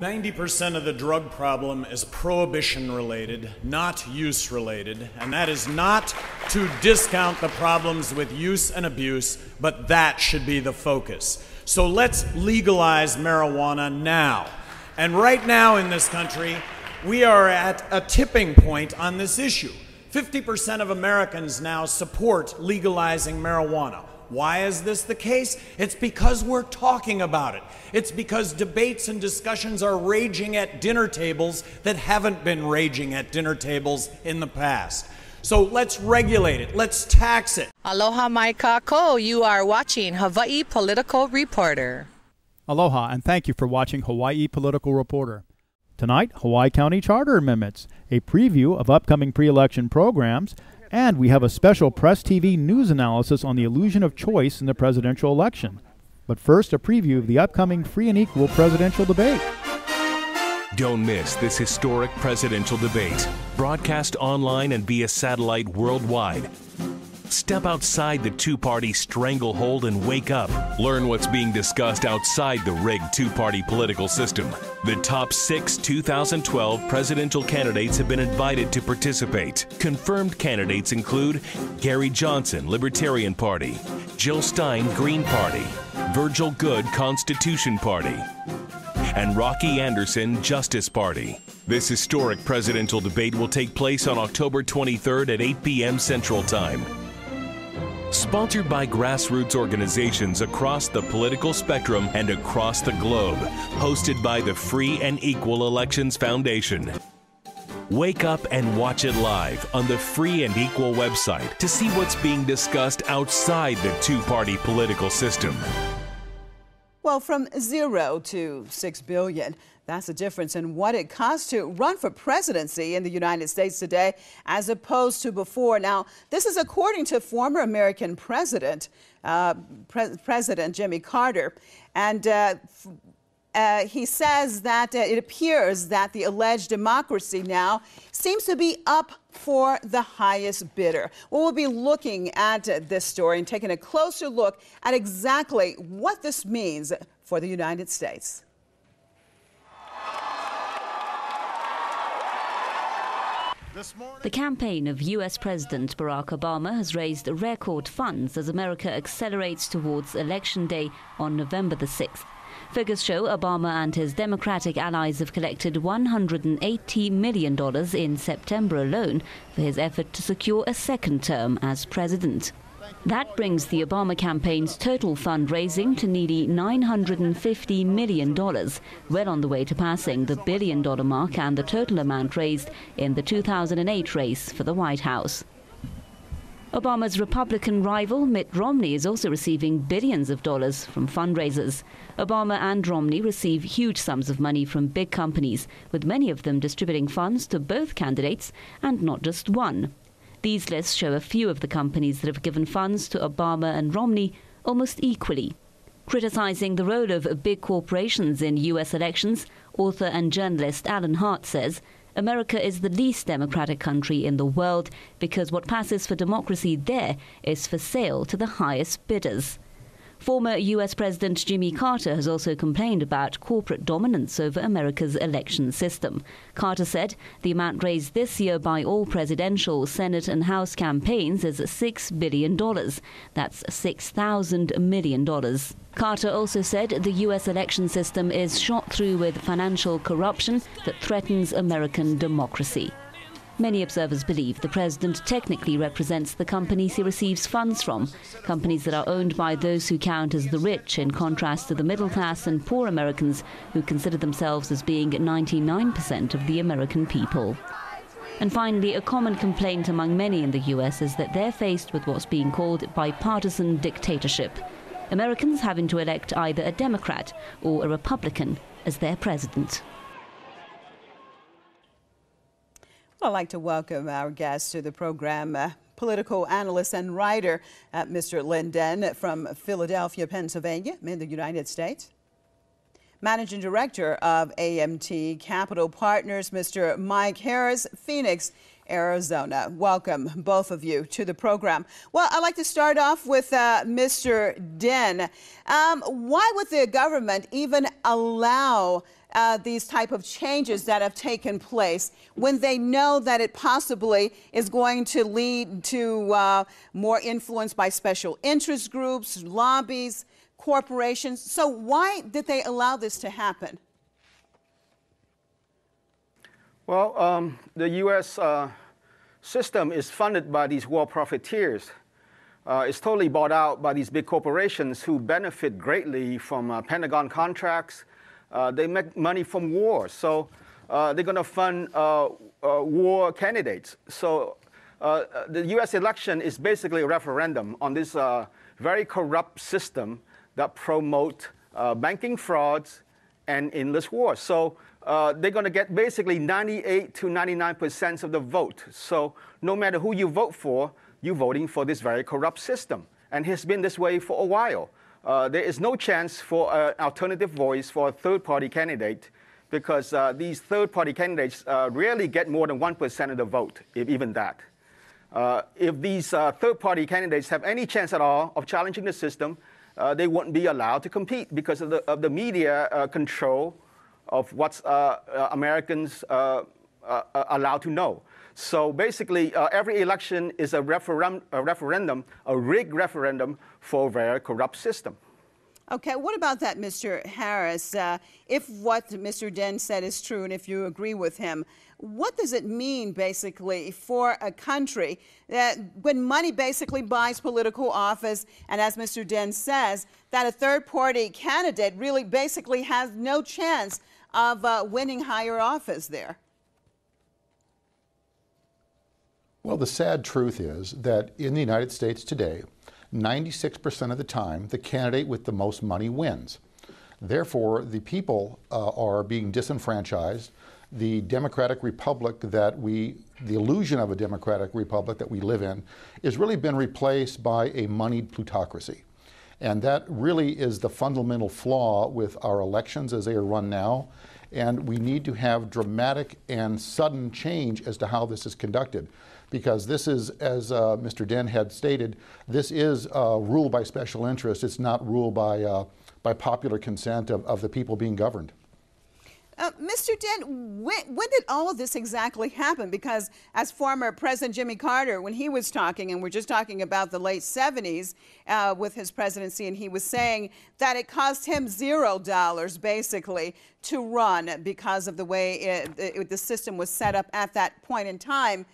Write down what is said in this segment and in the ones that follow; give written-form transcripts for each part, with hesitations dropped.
90% of the drug problem is prohibition-related, not use-related, and that is not to discount the problems with use and abuse, but that should be the focus. So let's legalize marijuana now. And right now in this country, we are at a tipping point on this issue. 50% of Americans now support legalizing marijuana. Why is this the case? It's because we're talking about it. It's because debates and discussions are raging at dinner tables that haven't been raging at dinner tables in the past. So let's regulate it. Let's tax it. Aloha mai kako. You are watching Hawaii Political Reporter. Aloha, and thank you for watching Hawaii Political Reporter. Tonight, Hawaii County Charter Amendments, a preview of upcoming pre-election programs, and we have a special Press TV news analysis on the illusion of choice in the presidential election. But first, a preview of the upcoming free and equal presidential debate. Don't miss this historic presidential debate, broadcast online and via satellite worldwide. Step outside the two-party stranglehold and wake up. Learn what's being discussed outside the rigged two-party political system. The top 6 2012 presidential candidates have been invited to participate. Confirmed candidates include Gary Johnson, Libertarian Party, Jill Stein, Green Party, Virgil Goode, Constitution Party, and Rocky Anderson, Justice Party. This historic presidential debate will take place on October 23rd at 8 p.m. Central Time. Sponsored by grassroots organizations across the political spectrum and across the globe. Hosted by the Free and Equal Elections Foundation. Wake up and watch it live on the Free and Equal website to see what's being discussed outside the two-party political system. Well, from 0 to 6 billion. That's the difference in what it costs to run for presidency in the United States today as opposed to before. Now, this is according to former American President Jimmy Carter. And he says that it appears that the alleged democracy now seems to be up for the highest bidder. Well, we'll be looking at this story and taking a closer look at exactly what this means for the United States. The campaign of U.S. President Barack Obama has raised record funds as America accelerates towards Election Day on November the 6th. Figures show Obama and his Democratic allies have collected $180 million in September alone for his effort to secure a second term as president. That brings the Obama campaign's total fundraising to nearly $950 million, well on the way to passing the billion-dollar mark and the total amount raised in the 2008 race for the White House. Obama's Republican rival, Mitt Romney, is also receiving billions of dollars from fundraisers. Obama and Romney receive huge sums of money from big companies, with many of them distributing funds to both candidates and not just one. These lists show a few of the companies that have given funds to Obama and Romney almost equally. Criticizing the role of big corporations in U.S. elections, author and journalist Alan Hart says, America is the least democratic country in the world because what passes for democracy there is for sale to the highest bidders. Former U.S. President Jimmy Carter has also complained about corporate dominance over America's election system. Carter said the amount raised this year by all presidential, Senate and House campaigns is $6 billion. That's $6,000 million. Carter also said the U.S. election system is shot through with financial corruption that threatens American democracy. Many observers believe the president technically represents the companies he receives funds from, companies that are owned by those who count as the rich, in contrast to the middle class and poor Americans who consider themselves as being 99% of the American people. And finally, a common complaint among many in the U.S. is that they're faced with what's being called bipartisan dictatorship. Americans having to elect either a Democrat or a Republican as their president. I'd like to welcome our guest to the program, political analyst and writer, Mr. Linden from Philadelphia, Pennsylvania, in the United States. Managing Director of AMT Capital Partners, Mr. Mike Harris, Phoenix, Arizona. Welcome, both of you, to the program. Well, I'd like to start off with Mr. Den. Why would the government even allow these type of changes that have taken place when they know that it possibly is going to lead to more influence by special interest groups, lobbies, corporations? So why did they allow this to happen? Well, the U.S. System is funded by these war profiteers. It's totally bought out by these big corporations who benefit greatly from Pentagon contracts. They make money from war, so they're going to fund war candidates. So the U.S. election is basically a referendum on this very corrupt system that promote banking frauds and endless wars. So they're going to get basically 98 to 99% of the vote. So no matter who you vote for, you're voting for this very corrupt system. And it's been this way for a while. There is no chance for an alternative voice for a third-party candidate because these third-party candidates rarely get more than 1% of the vote, if even that. If these third-party candidates have any chance at all of challenging the system, they wouldn't be allowed to compete because of the media control of what's Americans allowed to know. So basically, every election is a referendum, a rigged referendum for a very corrupt system. Okay, what about that, Mr. Harris? If what Mr. Den said is true, and if you agree with him, what does it mean, basically, for a country that when money basically buys political office, and as Mr. Den says, that a third-party candidate really basically has no chance of winning higher office there? Well, the sad truth is that in the United States today, 96% of the time, the candidate with the most money wins. Therefore, the people are being disenfranchised. The democratic republic the illusion of a democratic republic that we live in, has really been replaced by a moneyed plutocracy. And that really is the fundamental flaw with our elections as they are run now. And we need to have dramatic and sudden change as to how this is conducted. Because this is, as Mr. Den had stated, this is ruled by special interest. It's not ruled by popular consent of the people being governed. Mr. Den, when did all of this exactly happen? Because as former President Jimmy Carter, when he was talking, and we're just talking about the late 70s with his presidency, and he was saying that it cost him $0 basically to run because of the way the system was set up at that point in time.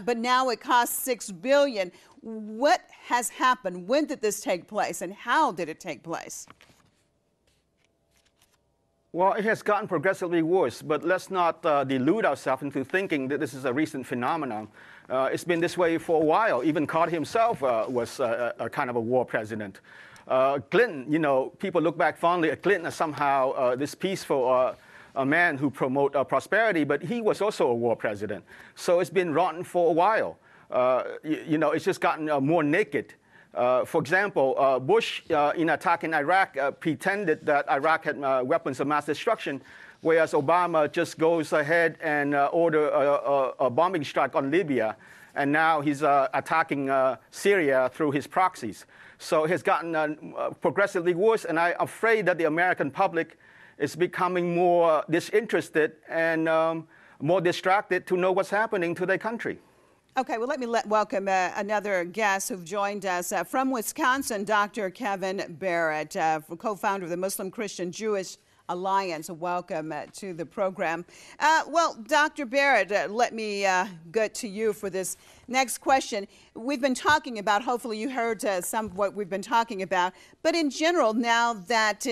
But now it costs $6 billion. What has happened? When did this take place, and how did it take place? Well, it has gotten progressively worse, but let's not delude ourselves into thinking that this is a recent phenomenon. It's been this way for a while. Even Carter himself was a kind of a war president. Clinton, you know, people look back fondly at Clinton as somehow this peaceful a man who promote prosperity, but he was also a war president. So it's been rotten for a while. You know, it's just gotten more naked. For example, Bush, in attacking Iraq, pretended that Iraq had weapons of mass destruction, whereas Obama just goes ahead and order a bombing strike on Libya, and now he's attacking Syria through his proxies. So it has gotten progressively worse, and I'm afraid that the American public is becoming more disinterested and more distracted to know what's happening to their country. Okay, well, let me welcome another guest who've joined us from Wisconsin, Dr. Kevin Barrett, co-founder of the Muslim Christian Jewish Alliance. Welcome to the program. Well, Dr. Barrett, let me get to you for this next question. We've been talking about, hopefully you heard some of what we've been talking about, but in general, now that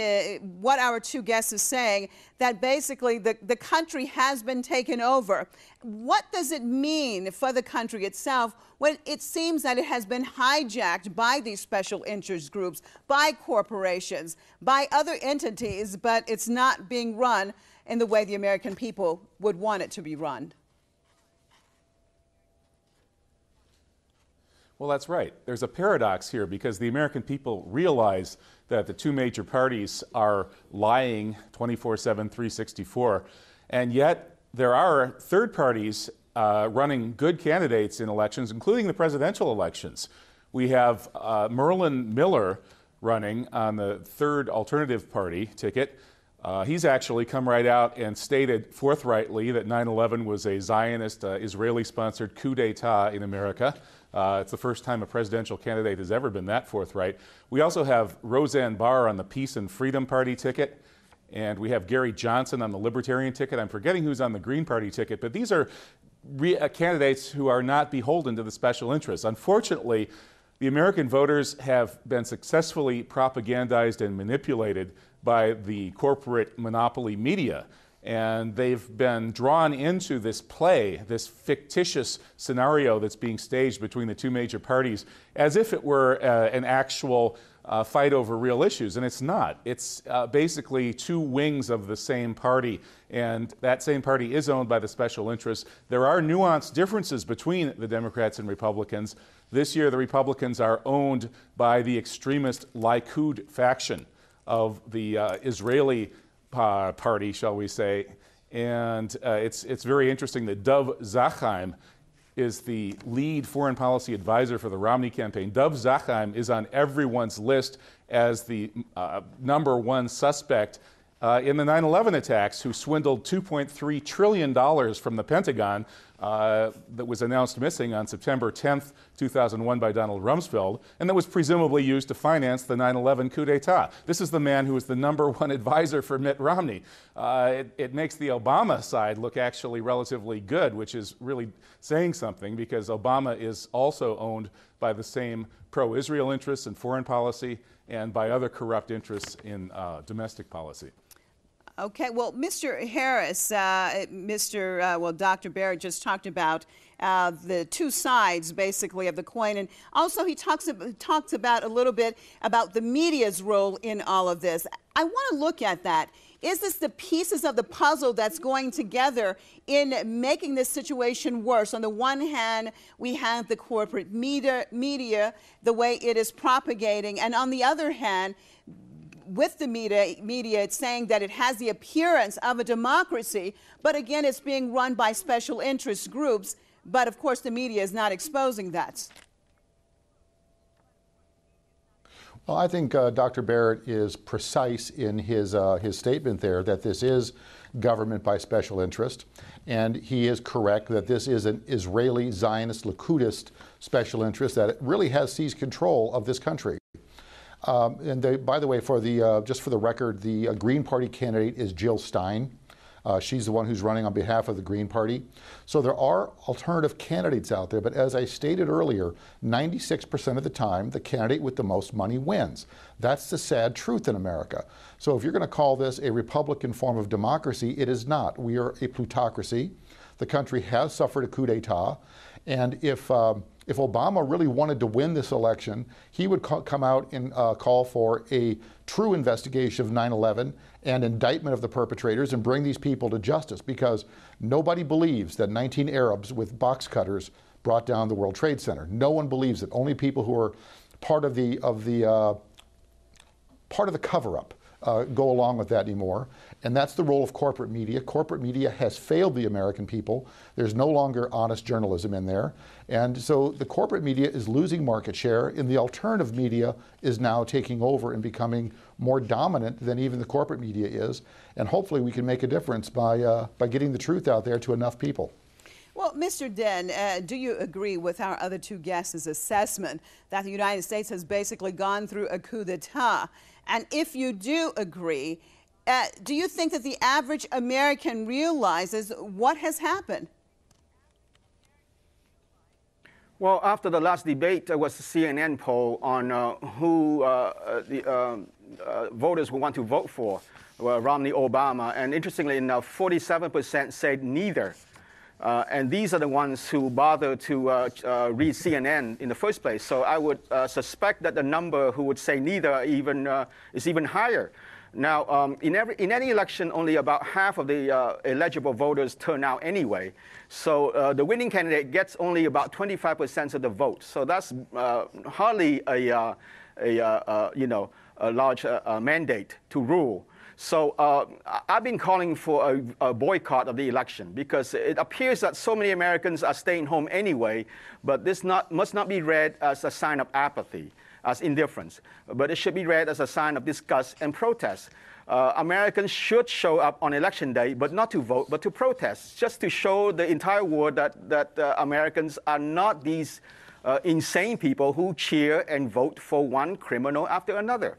what our two guests are saying, that basically the country has been taken over. What does it mean for the country itself when it seems that it has been hijacked by these special interest groups, by corporations, by other entities, but it's not being run in the way the American people would want it to be run? Well, that's right. There's a paradox here because the American people realize that the two major parties are lying 24/7, 364, and yet there are third parties running good candidates in elections, including the presidential elections. We have Merlin Miller running on the third alternative party ticket. He's actually come right out and stated forthrightly that 9/11 was a Zionist, Israeli-sponsored coup d'etat in America. It's the first time a presidential candidate has ever been that forthright. We also have Roseanne Barr on the Peace and Freedom Party ticket, and we have Gary Johnson on the Libertarian ticket. I'm forgetting who's on the Green Party ticket, but these are candidates who are not beholden to the special interests. Unfortunately, the American voters have been successfully propagandized and manipulated by the corporate monopoly media. And they've been drawn into this play, this fictitious scenario that's being staged between the two major parties, as if it were an actual fight over real issues. And it's not. It's basically two wings of the same party. And that same party is owned by the special interests. There are nuanced differences between the Democrats and Republicans. This year, the Republicans are owned by the extremist Likud faction of the Israeli party, shall we say. And it's very interesting that Dov Zakheim is the lead foreign policy advisor for the Romney campaign. Dov Zakheim is on everyone's list as the #1 suspect in the 9/11 attacks, who swindled $2.3 trillion from the Pentagon that was announced missing on September 10th, 2001 by Donald Rumsfeld, and that was presumably used to finance the 9/11 coup d'etat. This is the man who was the #1 advisor for Mitt Romney. It makes the Obama side look actually relatively good, which is really saying something, because Obama is also owned by the same pro-Israel interests in foreign policy and by other corrupt interests in domestic policy. Okay, well, Mr. Harris, Dr. Barrett just talked about the two sides, basically, of the coin, and also he talks about a little bit about the media's role in all of this. I want to look at that. Is this the pieces of the puzzle that's going together in making this situation worse? On the one hand, we have the corporate media, the way it is propagating, and on the other hand, with the media, it's saying that it has the appearance of a democracy, but again, it's being run by special interest groups. But of course, the media is not exposing that. Well, I think Dr. Barrett is precise in his statement there that this is government by special interest, and he is correct that this is an Israeli Zionist Likudist special interest that really has seized control of this country. By the way, just for the record, the Green Party candidate is Jill Stein. She's the one who's running on behalf of the Green Party. So there are alternative candidates out there, but as I stated earlier, 96% of the time, the candidate with the most money wins. That's the sad truth in America. So if you're going to call this a Republican form of democracy, it is not. We are a plutocracy. The country has suffered a coup d'etat, and if Obama really wanted to win this election, he would come out and call for a true investigation of 9/11 and indictment of the perpetrators and bring these people to justice, because nobody believes that 19 Arabs with box cutters brought down the World Trade Center. No one believes it. Only people who are part of the cover-up go along with that anymore. And that's the role of corporate media. Corporate media has failed the American people. There's no longer honest journalism in there. And so the corporate media is losing market share, and the alternative media is now taking over and becoming more dominant than even the corporate media is. And hopefully we can make a difference by getting the truth out there to enough people. Well, Mr. Den, do you agree with our other two guests' assessment that the United States has basically gone through a coup d'etat? And if you do agree, do you think that the average American realizes what has happened? Well, after the last debate, there was a CNN poll on who the voters would want to vote for, Romney, Obama. And interestingly enough, 47% said neither. And these are the ones who bother to read CNN in the first place. So I would suspect that the number who would say neither is even higher. Now, in any election, only about half of the eligible voters turn out anyway. So the winning candidate gets only about 25% of the vote. So that's hardly a large mandate to rule. So I've been calling for a boycott of the election, because it appears that so many Americans are staying home anyway, but this must not be read as a sign of apathy, as indifference, but it should be read as a sign of disgust and protest. Americans should show up on election day, but not to vote, but to protest, just to show the entire world that Americans are not these insane people who cheer and vote for one criminal after another.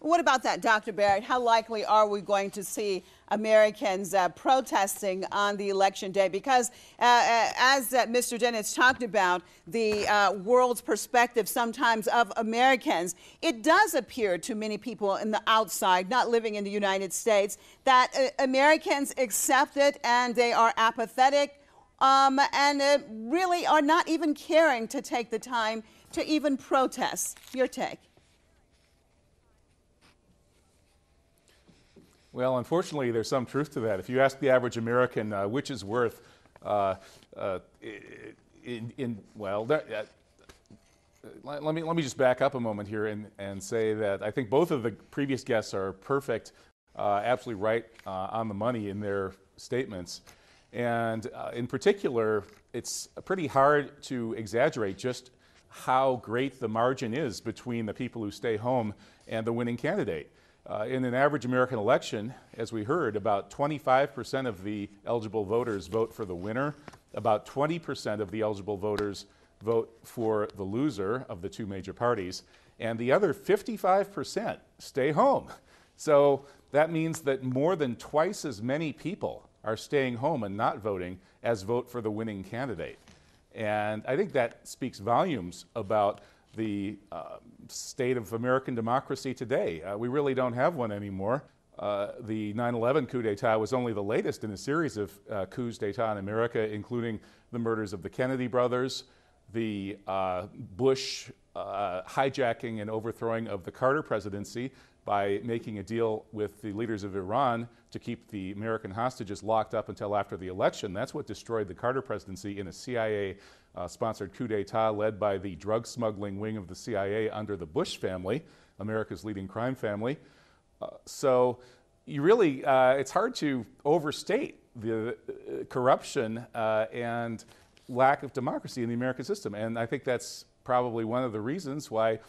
What about that, Dr. Barrett? How likely are we going to see Americans protesting on the election day? Because as Mr. Dennis talked about, the world's perspective sometimes of Americans, it does appear to many people in the outside, not living in the United States, that Americans accept it and they are apathetic and really are not even caring to take the time to even protest. Your take? Well, unfortunately, there's some truth to that. If you ask the average American which is worth, let me just back up a moment here and say that I think both of the previous guests are perfect, absolutely right on the money in their statements. And in particular, it's pretty hard to exaggerate just how great the margin is between the people who stay home and the winning candidate. In an average American election, as we heard, about 25% of the eligible voters vote for the winner. About 20% of the eligible voters vote for the loser of the two major parties. And the other 55% stay home. So that means that more than twice as many people are staying home and not voting as vote for the winning candidate. And I think that speaks volumes about the state of American democracy today. We really don't have one anymore. The 9/11 coup d'etat was only the latest in a series of coups d'etat in America, including the murders of the Kennedy brothers, the Bush hijacking and overthrowing of the Carter presidency by making a deal with the leaders of Iran to keep the American hostages locked up until after the election. That's what destroyed the Carter presidency in a CIA sponsored coup d'etat led by the drug smuggling wing of the CIA under the Bush family, America's leading crime family. So you really, it's hard to overstate the corruption and lack of democracy in the American system. And I think that's probably one of the reasons why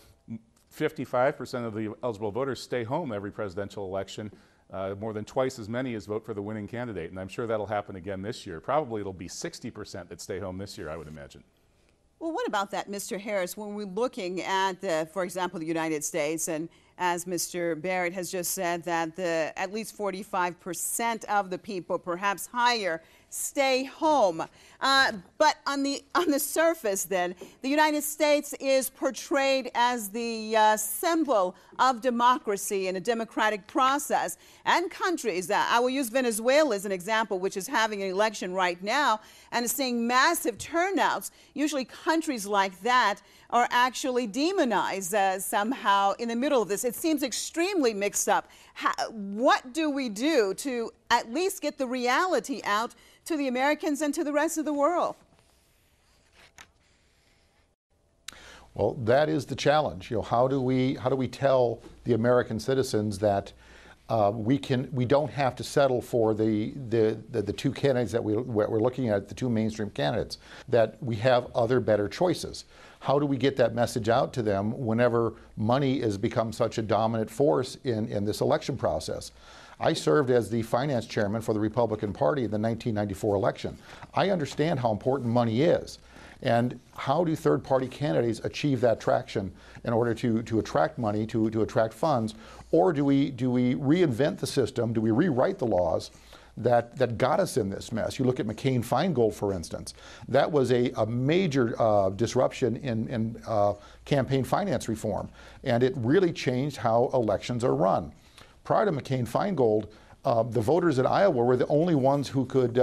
55% of the eligible voters stay home every presidential election. More than twice as many as vote for the winning candidate. And I'm sure that'll happen again this year. Probably it'll be 60% that stay home this year, I would imagine. Well, what about that, Mr. Harris, when we're looking at, for example, the United States, and as Mr. Barrett has just said, that at least 45% of the people, perhaps higher, stay home. But on the surface, then, the United States is portrayed as the symbol of democracy and a democratic process. And countries, I will use Venezuela as an example, which is having an election right now and is seeing massive turnouts. Usually countries like that are actually demonized somehow in the middle of this. It seems extremely mixed up. What do we do to at least get the reality out to the Americans and to the rest of the world? Well, that is the challenge. You know, how do we tell the American citizens that we don't have to settle for the two candidates that we're looking at, the two mainstream candidates, that we have other better choices? How do we get that message out to them whenever money has become such a dominant force in this election process? I served as the finance chairman for the Republican Party in the 1994 election. I understand how important money is. And how do third-party candidates achieve that traction in order to attract money, to attract funds? Or do we reinvent the system? Do we rewrite the laws that got us in this mess? You look at McCain-Feingold, for instance. That was a major disruption in campaign finance reform. And it really changed how elections are run. Prior to McCain-Feingold, the voters in Iowa were the only ones who could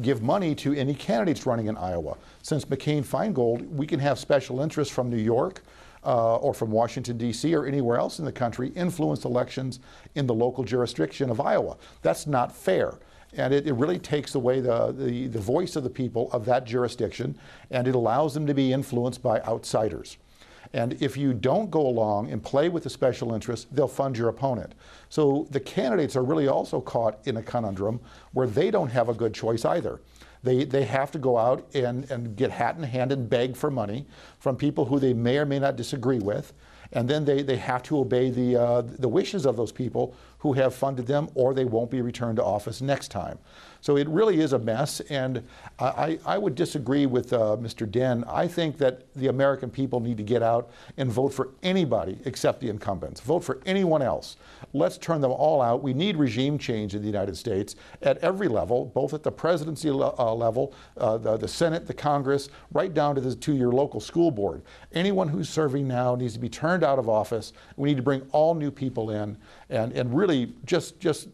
give money to any candidates running in Iowa. Since McCain-Feingold, we can have special interests from New York or from Washington, D.C. or anywhere else in the country influence elections in the local jurisdiction of Iowa. That's not fair. And it really takes away the voice of the people of that jurisdiction, and it allows them to be influenced by outsiders. And if you don't go along and play with the special interests, they'll fund your opponent. So the candidates are really also caught in a conundrum where they don't have a good choice either. They have to go out and get hat in hand and beg for money from people who they may or may not disagree with. And then they have to obey the wishes of those people who have funded them, or they won't be returned to office next time. So it really is a mess, and I would disagree with Mr. Den. I think that the American people need to get out and vote for anybody except the incumbents. Vote for anyone else. Let's turn them all out. We need regime change in the United States at every level, both at the presidency level, the Senate, the Congress, right down to your local school board. Anyone who's serving now needs to be turned out of office. We need to bring all new people in and really just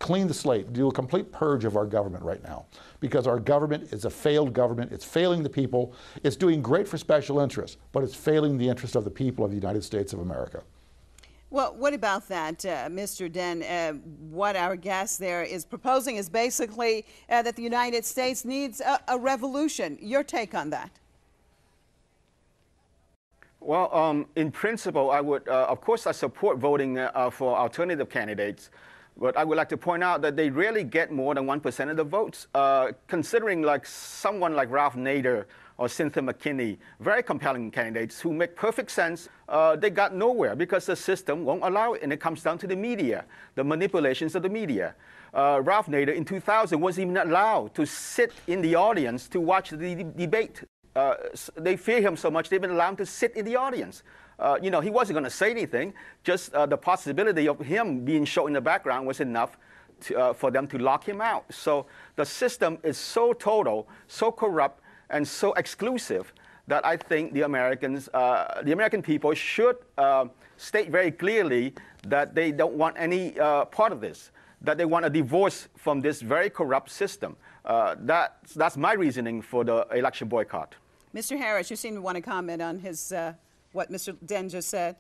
clean the slate, do a complete purge of our government right now, because our government is a failed government. It's failing the people. It's doing great for special interests, but it's failing the interest of the people of the United States of America. Well, what about that, Mr. Den? What our guest there is proposing is basically that the United States needs a revolution. Your take on that? Well, in principle, I would, of course, I support voting for alternative candidates. But I would like to point out that they rarely get more than 1% of the votes. Considering like someone like Ralph Nader or Cynthia McKinney, very compelling candidates who make perfect sense, they got nowhere because the system won't allow it, and it comes down to the media, the manipulations of the media. Ralph Nader in 2000 wasn't even allowed to sit in the audience to watch the debate. They fear him so much they didn't allow him to sit in the audience. You know, he wasn't going to say anything. Just the possibility of him being shown in the background was enough for them to lock him out. So the system is so total, so corrupt, and so exclusive that I think the American people should state very clearly that they don't want any part of this, that they want a divorce from this very corrupt system. That's my reasoning for the election boycott. Mr. Harris, you seem to want to comment on his what Mr. Den just said.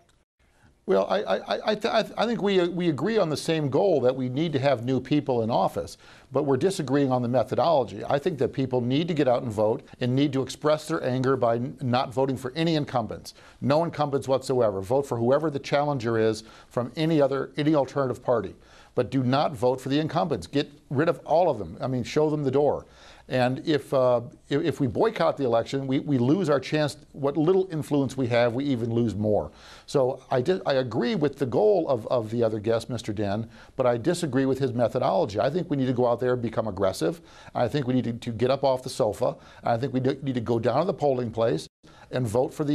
Well, I think we agree on the same goal, that we need to have new people in office, but we're disagreeing on the methodology. I think that people need to get out and vote and need to express their anger by not voting for any incumbents. No incumbents whatsoever. Vote for whoever the challenger is from any alternative party. But do not vote for the incumbents. Get rid of all of them. I mean, show them the door. And if we boycott the election, we lose our chance. What little influence we have, we even lose more. So I agree with the goal of the other guest, Mr. Den, but I disagree with his methodology. I think we need to go out there and become aggressive. I think we need to get up off the sofa. I think we need to go down to the polling place and vote for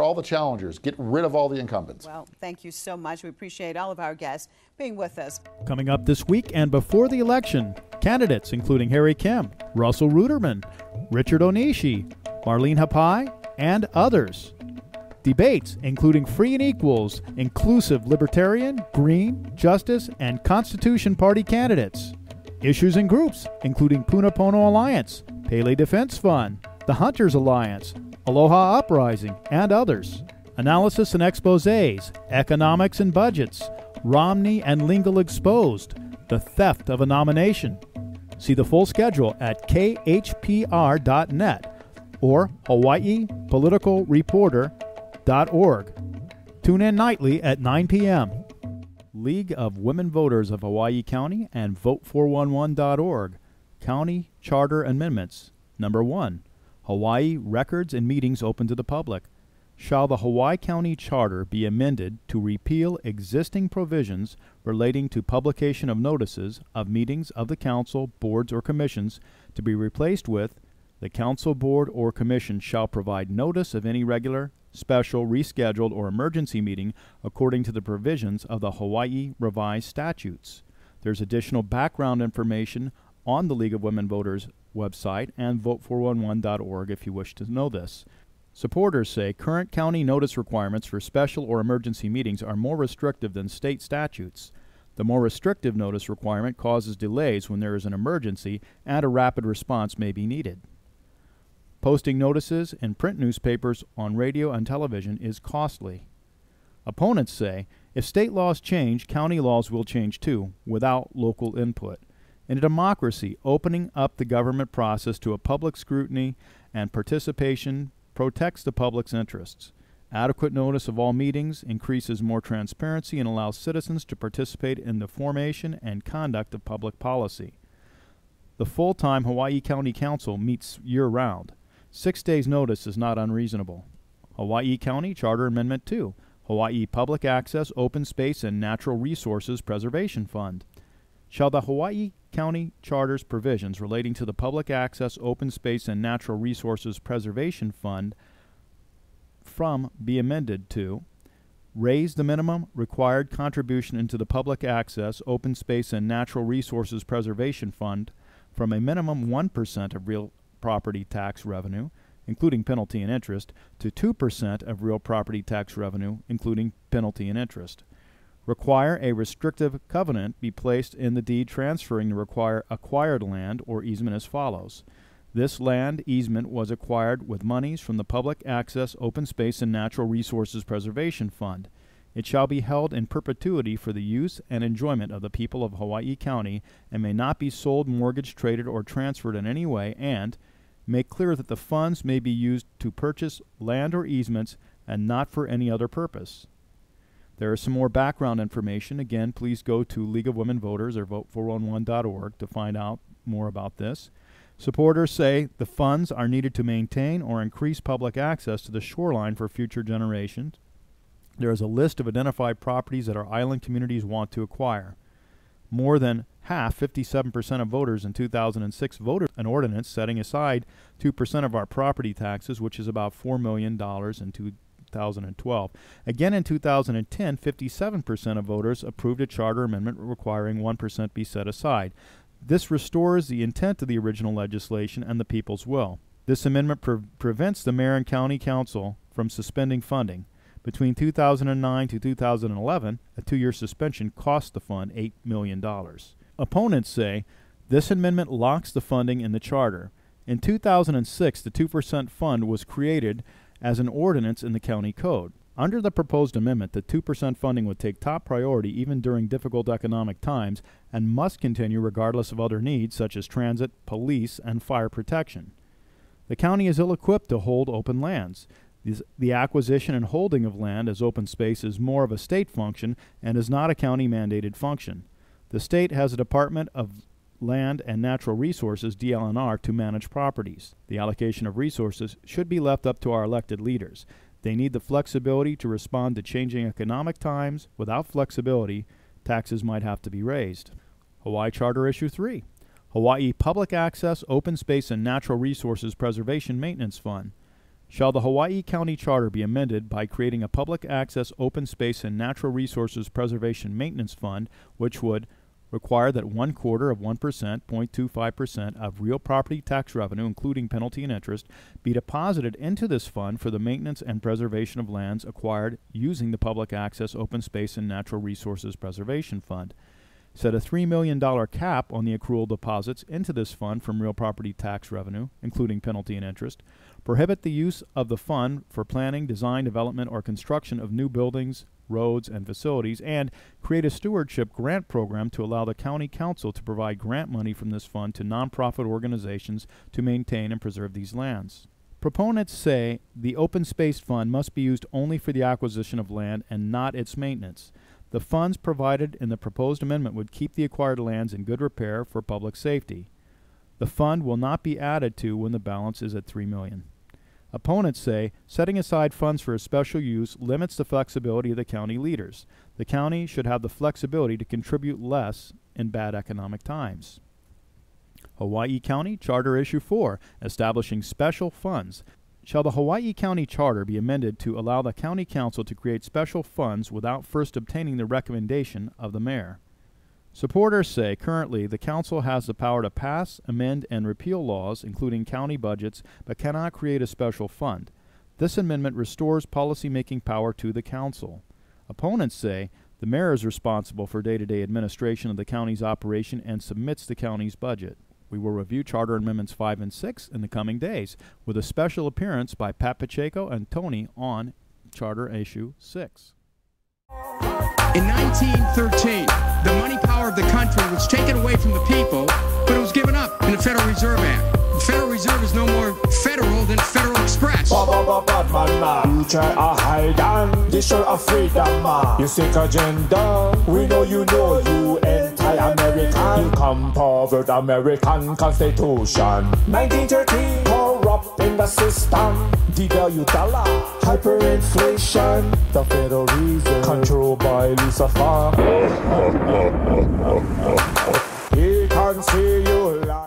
all the challengers. Get rid of all the incumbents. Well, thank you so much. We appreciate all of our guests being with us. Coming up this week and before the election, candidates including Harry Kim, Russell Ruderman, Richard Onishi, Marlene Hapai, and others. Debates including free and equals, inclusive libertarian, green, justice, and Constitution Party candidates. Issues and groups including Punapono Alliance, Pele Defense Fund, the Hunters Alliance, Aloha Uprising, and others. Analysis and exposés, economics and budgets, Romney and Lingle exposed, the theft of a nomination. See the full schedule at khpr.net or hawaiipoliticalreporter.org. Tune in nightly at 9 p.m. League of Women Voters of Hawaii County and vote411.org. County Charter Amendments. Number 1. Hawaii records and meetings open to the public. Shall the Hawaii County Charter be amended to repeal existing provisions relating to publication of notices of meetings of the council, boards, or commissions, to be replaced with, the council, board, or commission shall provide notice of any regular, special, rescheduled, or emergency meeting according to the provisions of the Hawaii Revised Statutes. There's additional background information on the League of Women Voters website and vote411.org if you wish to know this. Supporters say current county notice requirements for special or emergency meetings are more restrictive than state statutes. The more restrictive notice requirement causes delays when there is an emergency and a rapid response may be needed. Posting notices in print newspapers, on radio and television is costly. Opponents say if state laws change, county laws will change too, without local input. In a democracy, opening up the government process to a public scrutiny and participation protects the public's interests. Adequate notice of all meetings increases more transparency and allows citizens to participate in the formation and conduct of public policy. The full-time Hawaii County Council meets year-round. 6 days' notice is not unreasonable. Hawaii County Charter Amendment 2. Hawaii Public Access, Open Space, and Natural Resources Preservation Fund. Shall the Hawaii County Charter's provisions relating to the Public Access, Open Space, and Natural Resources Preservation Fund be amended to raise the minimum required contribution into the Public Access, Open Space, and Natural Resources Preservation Fund from a minimum 1% of real property tax revenue, including penalty and interest, to 2% of real property tax revenue, including penalty and interest. Require a restrictive covenant be placed in the deed transferring the acquired land or easement as follows. This land easement was acquired with monies from the Public Access, Open Space, and Natural Resources Preservation Fund. It shall be held in perpetuity for the use and enjoyment of the people of Hawaii County and may not be sold, mortgaged, traded, or transferred in any way, and make clear that the funds may be used to purchase land or easements and not for any other purpose. There is some more background information. Again, please go to League of Women Voters or vote411.org to find out more about this. Supporters say the funds are needed to maintain or increase public access to the shoreline for future generations. There is a list of identified properties that our island communities want to acquire. More than half, 57% of voters in 2006 voted an ordinance setting aside 2% of our property taxes, which is about $4 million in 2012. Again, in 2010, 57% of voters approved a charter amendment requiring 1% be set aside. This restores the intent of the original legislation and the people's will. This amendment prevents the mayor and county council from suspending funding. Between 2009 to 2011, a 2-year suspension cost the fund $8 million. Opponents say this amendment locks the funding in the charter. In 2006, the 2% fund was created as an ordinance in the county code. Under the proposed amendment, the 2% funding would take top priority even during difficult economic times and must continue regardless of other needs such as transit, police, and fire protection. The county is ill-equipped to hold open lands. The acquisition and holding of land as open space is more of a state function and is not a county-mandated function. The state has a Department of Land and Natural Resources, DLNR, to manage properties. The allocation of resources should be left up to our elected leaders. They need the flexibility to respond to changing economic times. Without flexibility, taxes might have to be raised. Hawaii Charter Issue 3. Hawaii Public Access, Open Space, and Natural Resources Preservation Maintenance Fund. Shall the Hawaii County Charter be amended by creating a Public Access, Open Space, and Natural Resources Preservation Maintenance Fund, which would require that 1/4 of 1%, 0.25% of real property tax revenue, including penalty and interest, be deposited into this fund for the maintenance and preservation of lands acquired using the Public Access, Open Space, and Natural Resources Preservation Fund. Set a $3 million cap on the accrual deposits into this fund from real property tax revenue, including penalty and interest. Prohibit the use of the fund for planning, design, development, or construction of new buildings, roads, and facilities, and create a stewardship grant program to allow the county council to provide grant money from this fund to nonprofit organizations to maintain and preserve these lands. Proponents say the Open Space Fund must be used only for the acquisition of land and not its maintenance. The funds provided in the proposed amendment would keep the acquired lands in good repair for public safety. The fund will not be added to when the balance is at $3 million. Opponents say setting aside funds for a special use limits the flexibility of the county leaders. The county should have the flexibility to contribute less in bad economic times. Hawaii County Charter Issue 4, Establishing Special Funds. Shall the Hawaii County Charter be amended to allow the County Council to create special funds without first obtaining the recommendation of the mayor? Supporters say currently the Council has the power to pass, amend, and repeal laws, including county budgets, but cannot create a special fund. This amendment restores policymaking power to the Council. Opponents say the mayor is responsible for day-to-day administration of the county's operation and submits the county's budget. We will review Charter Amendments 5 and 6 in the coming days, with a special appearance by Pat Pacheco and Tony on Charter Issue 6. In 1913, the money power of the country was taken away from the people, but it was given up in the Federal Reserve Act. The Federal Reserve is no more federal than Federal Express. You try a hide and destroy a freedom, man. You seek agenda, we know you anti-American. You come forward American Constitution. 1913, up in the system. Devalue dollar, hyperinflation. The Federal Reserve, controlled by Lucifer. He can see you live.